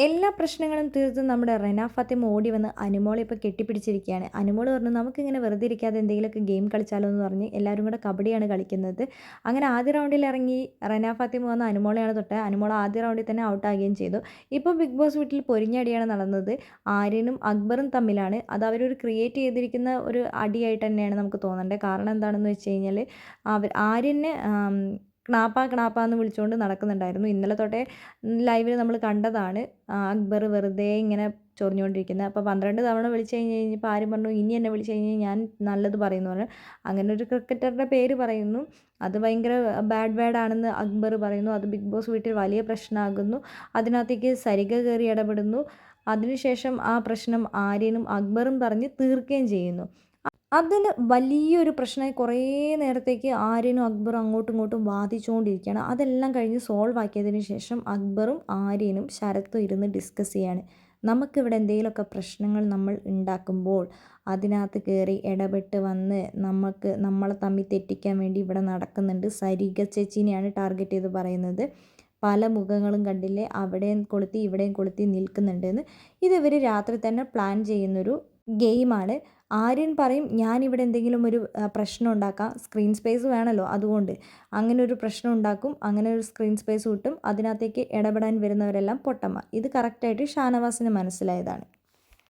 എല്ലാ പ്രശ്നങ്ങളും തീർത്ത് നമ്മുടെ റെന ഫാത്തിമ ഓടി വന്ന് അനുമോളെ ഇപ്പോൾ കെട്ടിപ്പിടിച്ചിരിക്കുകയാണ്. അനുമോൾ പറഞ്ഞു നമുക്കിങ്ങനെ വെറുതെ ഇരിക്കാതെ എന്തെങ്കിലുമൊക്കെ ഗെയിം കളിച്ചാലോ എന്ന് പറഞ്ഞ് എല്ലാവരും കൂടെ കബഡിയാണ് കളിക്കുന്നത്. അങ്ങനെ ആദ്യ റൗണ്ടിൽ ഇറങ്ങി റെന ഫാത്തിമ വന്ന് അനുമോളെയാണ് തൊട്ടത്. അനുമോൾ ആദ്യ റൗണ്ടിൽ തന്നെ ഔട്ടാകുകയും ചെയ്തു. ഇപ്പോൾ ബിഗ് ബോസ് വീട്ടിൽ പൊരിഞ്ഞടിയാണ് നടന്നത്. ആര്യനും അക്ബറും തമ്മിലാണ്. അത് അവരൊരു ക്രിയേറ്റ് ചെയ്തിരിക്കുന്ന ഒരു അടിയായിട്ട് തന്നെയാണ് നമുക്ക് തോന്നേണ്ടത്. കാരണം എന്താണെന്ന് വെച്ച് കഴിഞ്ഞാൽ ആര്യന് ക്ണാപ്പ എന്ന് വിളിച്ചുകൊണ്ട് നടക്കുന്നുണ്ടായിരുന്നു. ഇന്നലെ തൊട്ടേ ലൈവിൽ നമ്മൾ കണ്ടതാണ് അക്ബർ വെറുതെ ഇങ്ങനെ ചൊറിഞ്ഞുകൊണ്ടിരിക്കുന്നത്. അപ്പോൾ 12 തവണ വിളിച്ച് കഴിഞ്ഞപ്പോൾ ആരും പറഞ്ഞു ഇനി എന്നെ വിളിച്ച് കഴിഞ്ഞാൽ ഞാൻ നല്ലത് പറയുമെന്ന് പറഞ്ഞു. അങ്ങനെ ഒരു ക്രിക്കറ്ററുടെ പേര് പറയുന്നു. അത് ഭയങ്കര ബാഡ് ആണെന്ന് അക്ബർ പറയുന്നു. അത് ബിഗ് ബോസ് വീട്ടിൽ വലിയ പ്രശ്നമാകുന്നു. അതിനകത്തേക്ക് സരിക കയറി ഇടപെടുന്നു. അതിനുശേഷം ആ പ്രശ്നം ആര്യനും അക്ബറും പറഞ്ഞ് തീർക്കുകയും ചെയ്യുന്നു. അതിൽ വലിയൊരു പ്രശ്നമായി കുറേ നേരത്തേക്ക് ആര്യനും അക്ബറും അങ്ങോട്ടും ഇങ്ങോട്ടും വാദിച്ചുകൊണ്ടിരിക്കുകയാണ്. അതെല്ലാം കഴിഞ്ഞ് സോൾവ് ആക്കിയതിന് ശേഷം അക്ബറും ആര്യനും ശരത്തും ഇരുന്ന് ഡിസ്കസ് ചെയ്യാണ്. നമുക്കിവിടെ എന്തെങ്കിലുമൊക്കെ പ്രശ്നങ്ങൾ നമ്മൾ ഉണ്ടാക്കുമ്പോൾ അതിനകത്ത് കയറി ഇടപെട്ട് വന്ന് നമ്മളെ തമ്മിൽ തെറ്റിക്കാൻ വേണ്ടി ഇവിടെ നടക്കുന്നുണ്ട്. സരിക ചേച്ചീനെയാണ് ടാർഗറ്റ് ചെയ്ത് പറയുന്നത്. പല മുഖങ്ങളും കണ്ടില്ലേ, അവിടെയും കൊളുത്തി ഇവിടെയും കൊളുത്തി നിൽക്കുന്നുണ്ടെന്ന്. ഇതിവർ രാത്രി തന്നെ പ്ലാൻ ചെയ്യുന്നൊരു ഗെയിമാണ്. ആര്യൻ പറയും ഞാനിവിടെ എന്തെങ്കിലും ഒരു പ്രശ്നം ഉണ്ടാക്കാം, സ്ക്രീൻ സ്പേസ് വേണമല്ലോ, അതുകൊണ്ട് അങ്ങനെ ഒരു പ്രശ്നം ഉണ്ടാക്കും, അങ്ങനെ ഒരു സ്ക്രീൻ സ്പേസ് കിട്ടും, അതിനകത്തേക്ക് ഇടപെടാൻ വരുന്നവരെല്ലാം പൊട്ടന്മാർ. ഇത് കറക്റ്റായിട്ട് ഷാനവാസിന് മനസ്സിലായതാണ്.